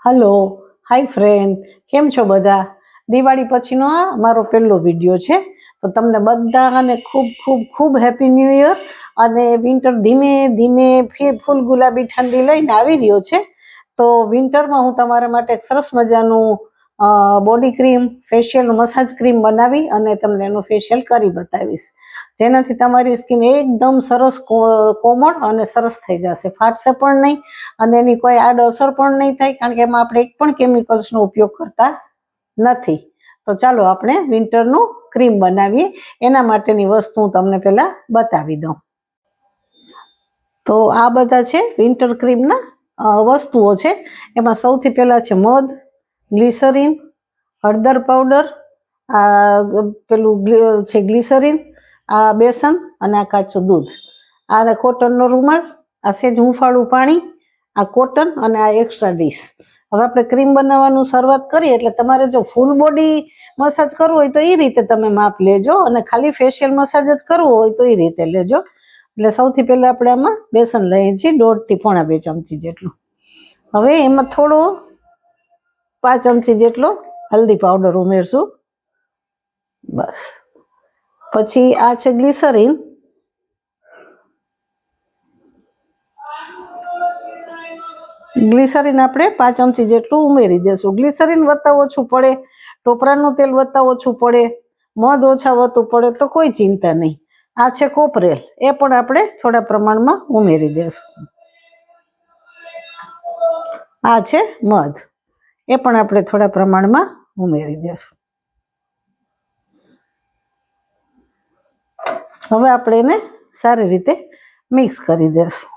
Hello, હાય friend, કેમ છો બધા? દિવાળી પછીનો આ મારો પહેલો વિડીયો છે. તો તમને બધાને ખૂબ ખૂબ ખૂબ હેપી ન્યૂ યર. અને વિન્ટર ધીમે ધીમે ફૂલ ગુલાબી ઠંડી લઈને આવી રહ્યો છે. તો વિન્ટરમાં હું તમારા માટે સરસ મજાનું body cream, facial massage cream બનાવી અને તમને એનું ફેશિયલ કરી બતાવીશ, જેનાથી તમારી સ્કિન એકદમ સરસ કોમળ અને સરસ થઈ જશે, ફાટશે પણ નહીં અને એની કોઈ આડઅસર પણ નહીં થાય, કારણ કે એમાં આપણે એક પણ કેમિકલ્સનો ઉપયોગ કરતા નથી. તો ચાલો આપણે વિન્ટરનું ક્રીમ બનાવીએ. એના માટેની વસ્તુ હું તમને પહેલા બતાવી દઉં. તો આ બધા છે વિન્ટર ક્રીમના વસ્તુઓ છે. એમાં સૌથી પહેલા છે મધ, ગ્લિસરીન, હળદર પાવડર, આ પેલું છે ગ્લિસરીન, આ બેસન અને આ કાચું દૂધ, આ કોટનનો રૂમાલ, આ સેજ હૂંફાળું પાણી, આ કોટન અને આ એક્સ્ટ્રા ડીશ. હવે આપણે ક્રીમ બનાવવાનું શરૂઆત કરીએ. એટલે તમારે જો ફૂલ બોડી મસાજ કરવું હોય તો એ રીતે તમે માપ લેજો, અને ખાલી ફેશિયલ મસાજ જ કરવું હોય તો એ રીતે લેજો. એટલે સૌથી પહેલા આપણે આમાં બેસન લઈએ છીએ 1.5 થી 2 ચમચી જેટલું. હવે એમાં થોડો 5 ચમચી જેટલો હલ્દી પાવડર ઉમેરશું, બસ. પછી આ છે ગ્લિસરીન, ગ્લિસરીન આપણે 5 ચમચી જેટલું ઉમેરી દેશું. ગ્લિસરીન વધતા ઓછું પડે, ટોપરાનું તેલ વધતા ઓછું પડે, મધ ઓછા વધતું પડે તો કોઈ ચિંતા નહીં. આ છે કોપરેલ, એ પણ આપણે થોડા પ્રમાણમાં ઉમેરી દેશું. આ છે મધ, એ પણ આપણે થોડા પ્રમાણમાં ઉમેરી દેશું. હવે આપણે એને સારી રીતે મિક્સ કરી દેશું.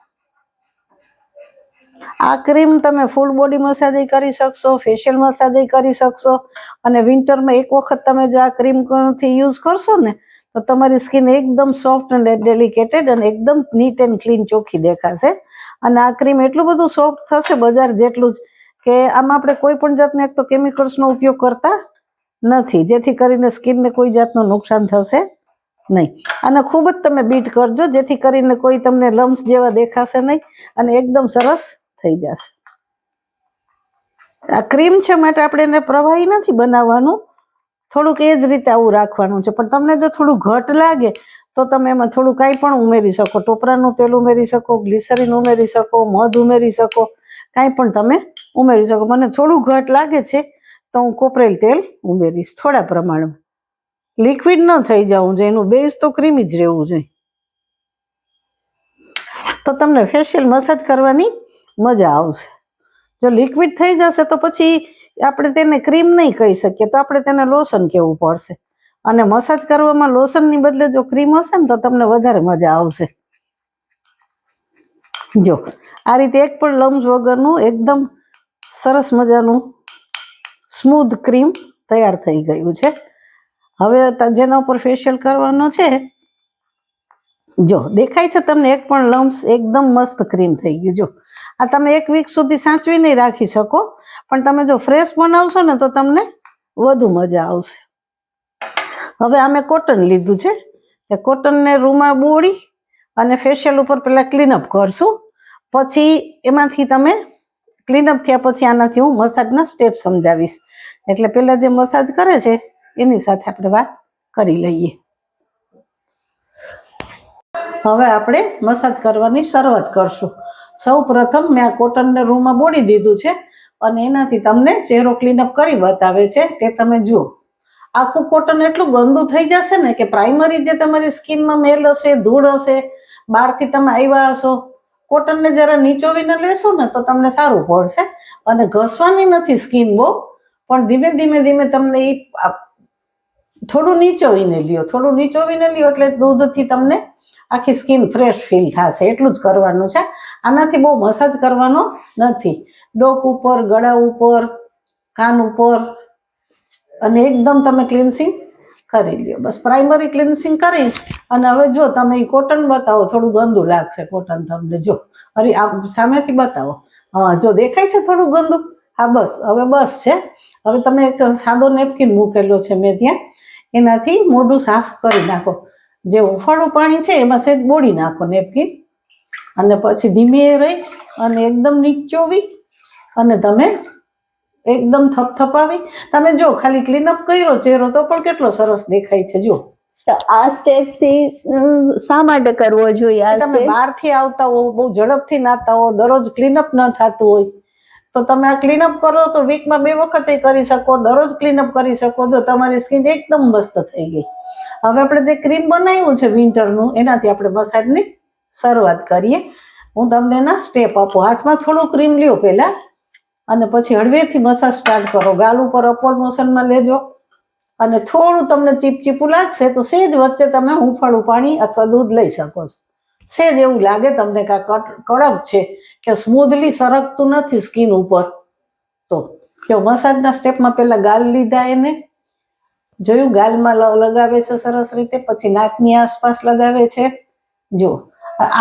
આ ક્રીમ તમે ફૂલ બોડી મસાજ કરી શકશો, ફેશિયલ મસાજ કરી શકશો, અને વિન્ટરમાં એક વખત તમે જો આ ક્રીમથી યુઝ કરશો ને તો તમારી સ્કિન એકદમ સોફ્ટ અને ડેલિકેટેડ અને એકદમ નીટ એન્ડ ક્લીન ચોખ્ખી દેખાશે. અને આ ક્રીમ એટલું બધું સોફ્ટ થશે બજાર જેટલું જ, કે આમાં આપણે કોઈ પણ જાતનો એક તો કેમિકલ્સનો ઉપયોગ કરતા નથી, જેથી કરીને સ્કિનને કોઈ જાતનું નુકસાન થશે નહીં. અને ખૂબ જ તમે બીટ કરજો, જેથી કરીને કોઈ તમને લમ્સ જેવા દેખાશે નહીં અને એકદમ સરસ થઈ જશે. આ ક્રીમ છે માટે આપણે એને પ્રવાહી નથી બનાવવાનું, થોડુંક એ જ રીતે આવું રાખવાનું છે. પણ તમને જો થોડું ઘટ લાગે તો તમે એમાં થોડું કાંઈ પણ ઉમેરી શકો, ટોપરાનું તેલ ઉમેરી શકો, ગ્લિસરીન ઉમેરી શકો, મધ ઉમેરી શકો, કાંઈ પણ તમે ઉમેરી શકો. મને થોડું ઘટ લાગે છે તો હું કોપરેલ તેલ ઉમેરીશ થોડા પ્રમાણમાં. લિક્વિડ ન થઈ જવું જોઈએ, એનું બેઝ તો ક્રીમ જ રહેવું જોઈએ, તો તમને ફેશિયલ મસાજ કરવાની મજા આવશે. જો લિક્વિડ થઈ જશે તો પછી આપણે તેને ક્રીમ નહીં કહી શકીએ, તો આપણે તેને લોશન કહેવું પડશે. અને મસાજ કરવામાં લોશનની બદલે જો ક્રીમ હશે ને તો તમને વધારે મજા આવશે. જો આ રીતે એક પણ લમ્સ વગરનું એકદમ સરસ મજાનું સ્મૂધ ક્રીમ તૈયાર થઈ ગયું છે. હવે જેના ઉપર ફેશિયલ કરવાનો છે, જો દેખાય છે તમને એક પણ લમ્સ, એકદમ મસ્ત ક્રીમ થઈ ગયું. જો આ તમે 1 વીક સુધી સાચવી નહીં રાખી શકો, પણ તમે જો ફ્રેશ બનાવશો ને તો તમને વધુ મજા આવશે. હવે અમે કોટન લીધું છે, એ કોટનને રૂમાં બોળી અને ફેશિયલ ઉપર પહેલાં ક્લીનઅપ કરશું. પછી એમાંથી તમે ક્લીનઅપ થયા પછી આનાથી હું મસાજના સ્ટેપ સમજાવીશ. એટલે પહેલાં જે મસાજ કરે છે એની સાથે આપણે વાત કરી લઈએ. હવે આપણે મસાજ કરવાની શરૂઆત કરશું. સૌ પ્રથમ મેં આ કોટનને રૂમાં બોળી દીધું છે અને એનાથી તમને ચહેરો ક્લીનઅપ કરી બતાવે છે તે તમે જુઓ. આખું કોટન એટલું ગંદુ થઈ જશે ને કે પ્રાઇમરી જે તમારી સ્કિનમાં મેલ હશે, ધૂળ હશે, બહારથી તમે આવ્યા હશો, કોટનને જરા નીચોવીને લેશો ને તો તમને સારું પડશે. અને ઘસવાની નથી સ્કિન બહુ, પણ ધીમે ધીમે ધીમે તમને એ થોડું નીચોવીને લ્યો, થોડું નીચોવીને લ્યો એટલે દૂધથી તમને આખી સ્કિન ફ્રેશ ફીલ થશે. એટલું જ કરવાનું છે, આનાથી બહુ મસાજ કરવાનો નથી. ડોક ઉપર, ગળા ઉપર, કાન ઉપર, અને એકદમ તમે ક્લિન્સિંગ કરી લ્યો. બસ પ્રાઇમરી ક્લિન્સિંગ કરી અને હવે જો તમે એ કોટન બતાવો, થોડું ગંદુ લાગશે કોટન તમને. જો અરે આ સામેથી બતાવો, હા જો દેખાય છે થોડું ગંદુ, હા બસ હવે બસ છે. હવે તમે એક સાદો નેપકિન મૂકેલો છે મેં ત્યાં, એનાથી મોઢું સાફ કરી નાખો. જે હુંફાળું પાણી છે એમાં સહેજ બોળી નાખો નેપકિન, અને પછી ધીમે રહી અને એકદમ નીચોવી અને તમે એકદમ થપથપાવી તમે જો ખાલી ક્લીનઅપ કર્યો ચહેરો તો પણ કેટલો સરસ દેખાય છે. જો તો આ સ્ટેપ થી શા માટે કરવો જોઈએ? આ તમે બહારથી આવતા હો, બહુ ઝડપથી નાતા હો, દરરોજ ક્લીનઅપ ન થતું હોય તો તમે આ ક્લીનઅપ કરો તો વીકમાં 2 વખત કરી શકો, દરરોજ ક્લીનઅપ કરી શકો. જો તમારી સ્કિન એકદમ મસ્ત થઈ ગઈ. હવે આપણે જે ક્રીમ બનાવ્યું છે વિન્ટરનું, એનાથી આપણે મસાજની શરૂઆત કરીએ. હું તમને એના સ્ટેપ આપું. હાથમાં થોડું ક્રીમ લ્યો પહેલા અને પછી હળવેથી મસાજ સ્ટાર્ટ કરો. ગાલ ઉપર અપવર્ડ મોશનમાં લેજો અને થોડું તમને ચીપચીપું લાગશે તો સેજ વચ્ચે તમે હુંફાળું પાણી અથવા દૂધ લઈ શકો છો. સેજ એવું લાગે તમને કે કડક છે કે સ્મૂધલી સરકતું નથી સ્કિન ઉપર, તો જો મસાજના સ્ટેપમાં પહેલા ગાલ લીધા, એને જોયું ગાલમાં લગાવે છે સરસ રીતે, પછી નાકની આસપાસ લગાવે છે. જો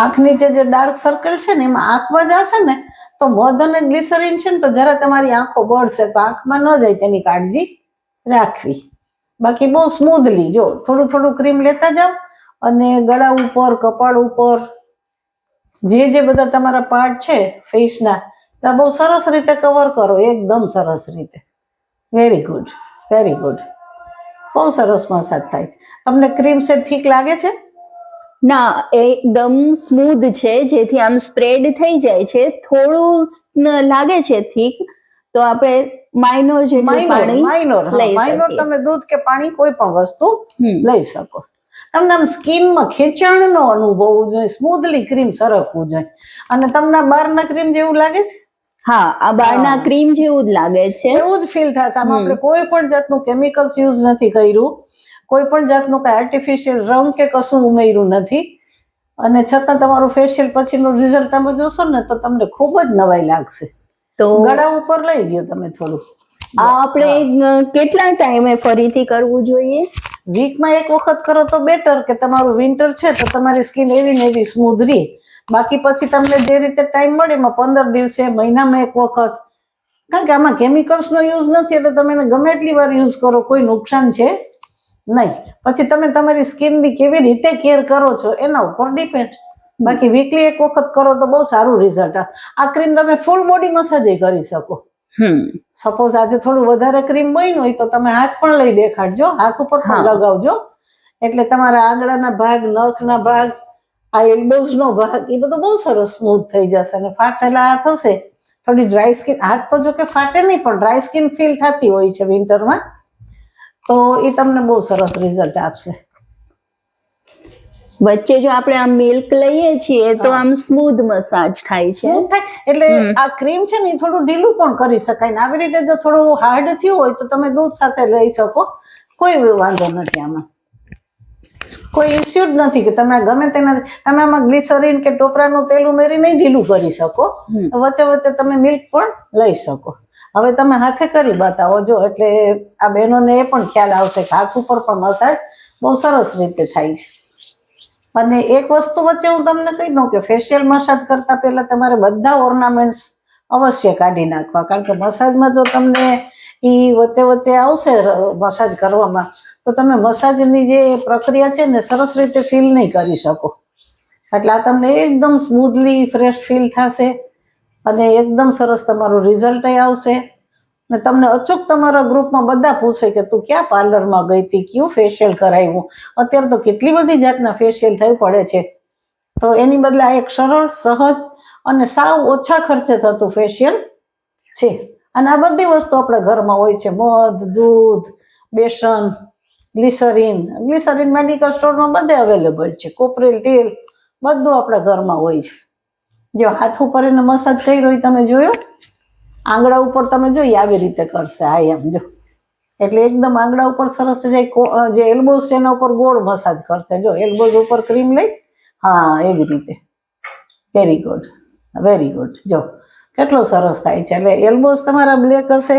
આંખ નીચે જે ડાર્ક સર્કલ છે ને એમાં આંખમાં જશે ને તો મધ અને ગ્લિસરીન છે ને તો જરા તમારી આંખો બળશે તો આંખમાં ન જાય તેની કાળજી રાખવી. બાકી બહુ સ્મૂધલી જો થોડું થોડું ક્રીમ લેતા જાઓ અને ગળા ઉપર, કપાળ ઉપર, જે બધા તમારા પાર્ટ છે ફેસના ત્યાં બહુ સરસ રીતે કવર કરો, એકદમ સરસ રીતે. Very good, very good. બહુ સરસ મસાજ થાય છે. તમને ક્રીમ સે ઠીક લાગે છે? ના, એકદમ સ્મૂધ છે, જેથી આમ સ્પ્રેડ થઈ જાય છે. થોડું લાગે છે ઠીક, તો આપણે માઇનોર જેટલું પાણી માઇનોર તમે દૂધ કે પાણી કોઈ પણ વસ્તુ લઈ શકો. તમને આમ સ્કિનમાં ખેંચાણ નો અનુભવ જોઈએ, સ્મૂધલી ક્રીમ સરકવું જોઈએ. અને તમને બહારના ક્રીમ જેવું લાગે છે? હા, આ બહારના ક્રીમ જેવું જ લાગે છે. એવું જ ફીલ થશે. આમાં આપણે કોઈ પણ જાતનું કેમિકલ્સ યુઝ નથી કર્યું, કોઈ પણ જાતનું કઈ આર્ટિફિશિયલ રંગ કે કશું ઉમેર્યું નથી. અને છતાં તમારું ફેશિયલ પછીનું રિઝલ્ટ તમે જોશો ને તો તમને ખૂબ જ નવાઈ લાગશે. તો ગળા ઉપર લઈ ગયો તમે થોડું. આ આપણે કેટલા ટાઈમે ફરીથી કરવું જોઈએ? વીકમાં 1 વખત કરો તો બેટર, કે તમારું વિન્ટર છે તો તમારી સ્કિન એવી ને એવી સ્મૂધ રહે. બાકી પછી તમને જે રીતે ટાઈમ મળે એમાં 15 દિવસે, મહિનામાં 1 વખત, કારણ કે આમાં કેમિકલ્સનો યુઝ નથી એટલે તમે એને ગમે એટલી વાર યુઝ કરો કોઈ નુકસાન છે નહીં. પછી તમે તમારી સ્કિનની કેવી રીતે કેર કરો છો એના ઉપર ડિપેન્ડ. બાકી વીકલી 1 વખત કરો તો બહુ સારું રિઝલ્ટ. આ ક્રીમ તમે ફૂલ બોડી મસાજ કરી શકો. સપોઝ આજે થોડું વધારે ક્રીમ બન્યું હોય તો તમે હાથ પણ લઈ દેખાડજો, હાથ ઉપર પણ લગાવજો, એટલે તમારા આંગળાના ભાગ, નખના ભાગ, આ એલ્બોઝનો ભાગ એ બધું બહુ સરસ સ્મૂથ થઈ જશે. અને ફાટેલા હાથ હશે, થોડી ડ્રાય સ્કિન, હાથ તો જો કે ફાટે નહીં પણ ડ્રાય સ્કિન ફીલ થતી હોય છે વિન્ટરમાં, તો એ તમને બહુ સરસ રિઝલ્ટ આપશે. વચ્ચે જો આપણે આમ મિલ્ક લઈએ છીએ તો આમ સ્મૂધ મસાજ થાય છે. એટલે આ ક્રીમ છે ને થોડું ઢીલું પણ કરી શકાય ને આવી રીતે જો થોડું હાર્ડ થયું હોય તો તમે દૂધ સાથે લઈ શકો, કોઈ વાંધો નથી. આમાં કોઈ ઇસ્યુ જ નથી કે તમે ગમે તેના, તમે આમાં ગ્લિસરીન કે ટોપરાનું તેલ ઉમેરી નહીં ઢીલું કરી શકો. વચ્ચે વચ્ચે તમે મિલ્ક પણ લઈ શકો. હવે તમે હાથે કરી બતાવો જો, એટલે આ બહેનોને એ પણ ખ્યાલ આવશે કે હાથ ઉપર પણ મસાજ બહુ સરસ રીતે થાય છે. અને એક વસ્તુ વચ્ચે હું તમને કહી દઉં કે ફેશિયલ મસાજ કરતા પહેલા તમારે બધા ઓર્નામેન્ટ્સ અવશ્ય કાઢી નાખવા, કારણ કે મસાજમાં જો તમને એ વચ્ચે વચ્ચે આવશે મસાજ કરવામાં તો તમે મસાજની જે પ્રક્રિયા છે ને સરસ રીતે ફીલ નહીં કરી શકો. એટલે આ તમને એકદમ સ્મૂધલી ફ્રેશ ફીલ થશે અને એકદમ સરસ તમારું રિઝલ્ટ આવશે. ને તમને અચૂક તમારા ગ્રુપમાં બધા પૂછે કે તું ક્યાં પાર્લરમાં ગઈ હતી, કયું ફેશિયલ કરાવ્યું. અત્યારે તો કેટલી બધી જાતના ફેશિયલ થઈ પડે છે, તો એની બદલે આ એક સરળ, સહજ અને સાવ ઓછા ખર્ચે થતું ફેશિયલ છે. અને આ બધી વસ્તુ આપણા ઘરમાં હોય છે, મધ, દૂધ, બેસન, ગ્લિસરીન મેડિકલ સ્ટોરમાં બધે અવેલેબલ છે, કોપરેલ તેલ બધું આપણા ઘરમાં હોય છે. જો હાથ ઉપર એને મસાજ કર્યો હોય તમે જોયો, આંગળા ઉપર તમે જોઈએ આવી રીતે કરશે, આ એમ જો, એટલે એકદમ આંગળા ઉપર સરસ જે એલ્બોઝ છે એના ઉપર ગોળ મસાજ કરશે. જો એલ્બોઝ ઉપર ક્રીમ લઈ, હા એવી રીતે. Very good, very good. જો કેટલો સરસ થાય છે. એટલે એલ્બોઝ તમારા બ્લેક હશે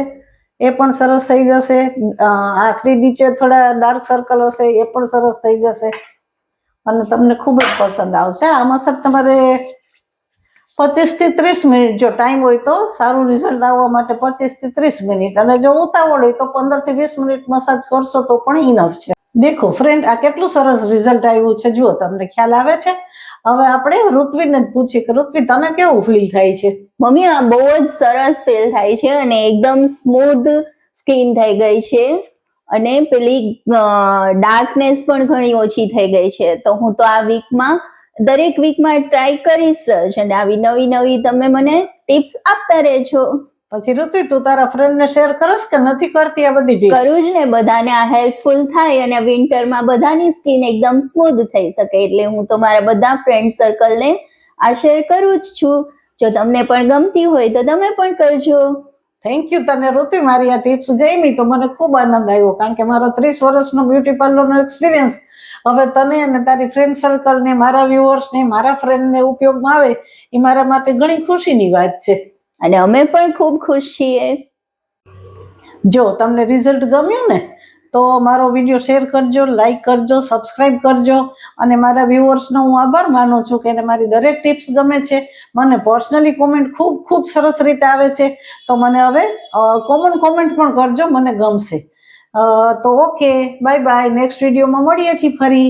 એ પણ સરસ થઈ જશે, આંખની નીચે થોડા ડાર્ક સર્કલ હશે એ પણ સરસ થઈ જશે અને તમને ખૂબ જ પસંદ આવશે. આ મસાજ તમારે 25 થી 30 મિનિટ જો ટાઈમ હોય તો સારું રિઝલ્ટ આવવા માટે 25 થી 30 મિનિટ, અને જો ઉતાવળ હોય તો 15 થી 20 મિનિટ મસાજ કરશો તો પણ ઇનફ છે. દેખો ફ્રેન્ડ, આ કેટલું સરસ રિઝલ્ટ આવ્યું છે. જુઓ, તમને ખ્યાલ આવે છે. હવે આપણે ઋત્વીને જ પૂછીએ કે ઋત્વી, તને કેવું ફીલ થાય છે? મમ્મી, આ બહુ જ સરસ ફીલ થાય છે અને એકદમ સ્મૂધ સ્કિન થઈ ગઈ છે અને પેલી ડાર્કનેસ પણ ઘણી ઓછી થઈ ગઈ છે. તો હું તો આ વીકમાં દરેક વીકમાં ટ્રાય કરીશ જ અને આવી નવી નવી તમે મને ટિપ્સ આપતા રહેજો. પછી ઋત્વી, તું તારા ફ્રેન્ડને શેર કરસ કે નથી કરતી આ બધી ટિપ્સ? કરું જ ને, બધાને આ હેલ્પફુલ થાય અને વિન્ટરમાં બધાની સ્કિન એકદમ સ્મૂધ થઈ શકે, એટલે હું તો મારા બધા ફ્રેન્ડ સર્કલને આ શેર કરું જ છું. જો તમને પણ ગમતી હોય તો તમે પણ કરજો. થેન્ક યુ તને ઋત્વી, મારી આ ટિપ્સ ગમી તો મને ખૂબ આનંદ આવ્યો, કારણ કે મારો 30 વર્ષનો બ્યુટી પાર્લરનો એક્સપિરિયન્સ હવે તને અને તારી ફ્રેન્ડ સર્કલને, મારા વ્યુઅર્સને, મારા ફ્રેન્ડને ઉપયોગમાં આવે એ મારા માટે ઘણી ખુશીની વાત છે. અને અમે પણ ખૂબ ખુશ છીએ. જો તમને રિઝલ્ટ ગમ્યું ને, તો મારો વિડીયો શેર કરજો, લાઈક કરજો, સબસ્ક્રાઈબ કરજો અને મારા વ્યુઅર્સનો હું આભાર માનું છું કે એને મારી દરેક ટિપ્સ ગમે છે. મને પર્સનલી કોમેન્ટ ખૂબ ખૂબ સરસ રીતે આવે છે, તો મને હવે કોમન કોમેન્ટ પણ કરજો, મને ગમશે. તો ઓકે, બાય બાય. નેક્સ્ટ વિડીયોમાં મળીએ છીએ ફરી.